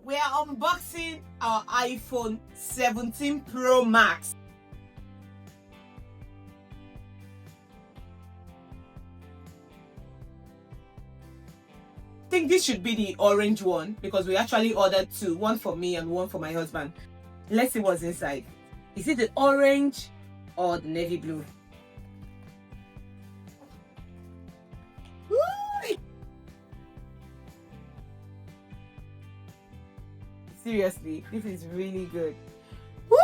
we are unboxing our iPhone 17 Pro Max. I think this should be the orange one because we actually ordered two, one for me and one for my husband. Let's see what's inside. Is it the orange or the navy blue? Woo! Seriously, this is really good. Woo!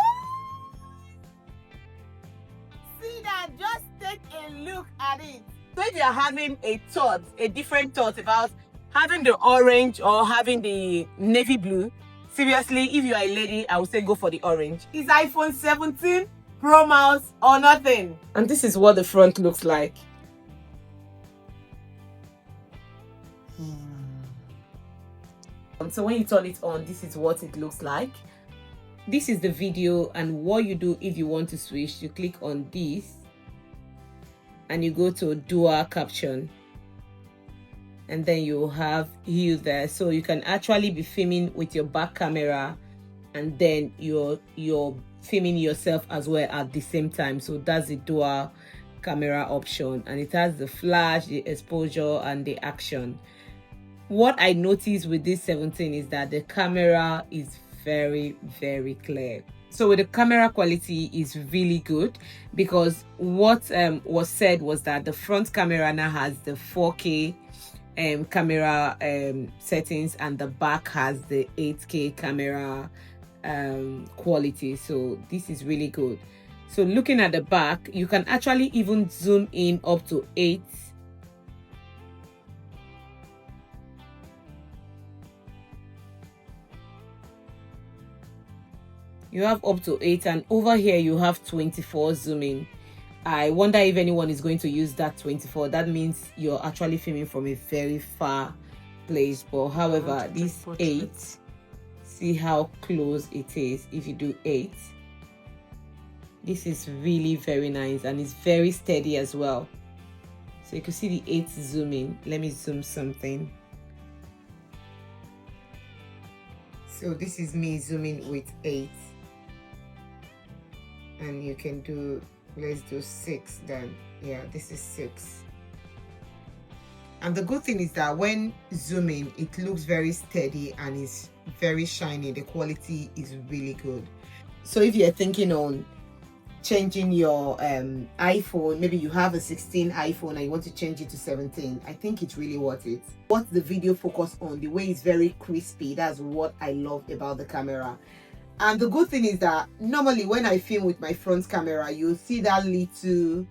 See that? Just take a look at it. So if you're having a different thought about having the orange or having the navy blue, seriously, if you are a lady, I would say go for the orange. Is iPhone 17 Pro Max or nothing? And this is what the front looks like. So when you turn it on, this is what it looks like. This is the video, and what you do if you want to switch, you click on this and you go to dual caption, and then you have you there, so you can actually be filming with your back camera and then you're filming yourself as well at the same time. So that's the dual camera option, and it has the flash, the exposure, and the action. What I noticed with this 17 is that the camera is very, very clear. So with the camera quality is really good, because what was said was that the front camera now has the 4K camera settings, and the back has the 8K camera quality. So this is really good. So looking at the back, you can actually even zoom in up to 8. You have up to 8, and over here you have 24 zooming. I wonder if anyone is going to use that 24. That means you're actually filming from a very far place. But however, this 8, see how close it is. If you do 8, this is really very nice, and it's very steady as well. So you can see the 8 zooming. Let me zoom something. So this is me zooming with 8. And you can do, let's do 6 then. Yeah, this is 6. And the good thing is that when zooming, it looks very steady and is very shiny. The quality is really good. So if you're thinking on changing your iPhone, maybe you have a 16 iPhone and you want to change it to 17, I think it's really worth it. What the video focused on, the way it's very crispy, that's what I love about the camera. And the good thing is that normally when I film with my front camera, you'll see that little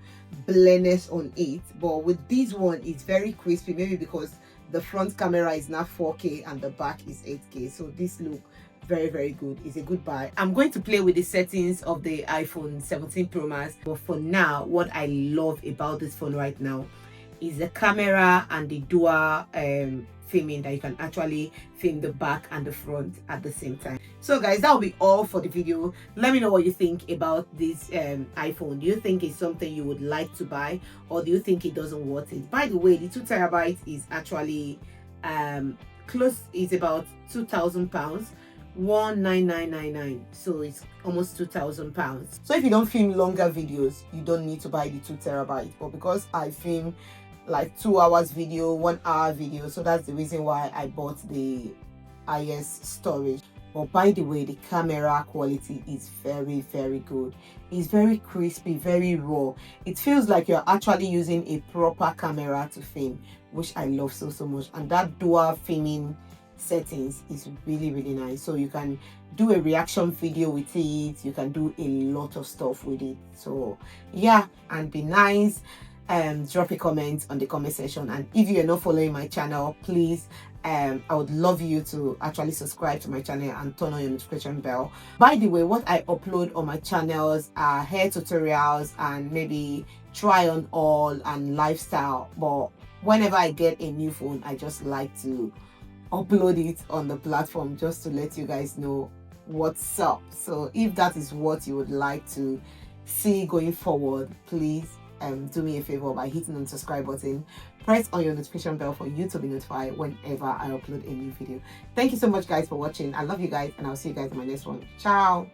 blendness on it. But with this one, it's very crispy, maybe because the front camera is now 4K and the back is 8K. So this look very, very good. It's a good buy. I'm going to play with the settings of the iPhone 17 Pro Max. But for now, what I love about this phone right now is the camera and the dual filming, that you can actually film the back and the front at the same time. So guys, that will be all for the video. Let me know what you think about this iPhone. Do you think it's something you would like to buy, or do you think it doesn't worth it? By the way, the 2TB is actually close, is about £2,000, 19999, so it's almost £2,000. So if you don't film longer videos, you don't need to buy the 2TB. But because I film like 2 hours video, 1 hour video, so that's the reason why I bought the highest storage. But by the way, the camera quality is very, very good. It's very crispy, very raw. It feels like you're actually using a proper camera to film, which I love so much. And that dual filming settings is really, really nice. So you can do a reaction video with it, you can do a lot of stuff with it. So yeah, and be nice. Drop a comment on the comment section, and if you're not following my channel, please I would love you to actually subscribe to my channel and turn on your notification bell. By the way, what I upload on my channels are hair tutorials and maybe try on all and lifestyle. But whenever I get a new phone, I just like to upload it on the platform just to let you guys know what's up. So if that is what you would like to see going forward, please do me a favor by hitting the subscribe button, press on your notification bell for you to be notified whenever I upload a new video. Thank you so much, guys, for watching. I love you guys, and I'll see you guys in my next one. Ciao.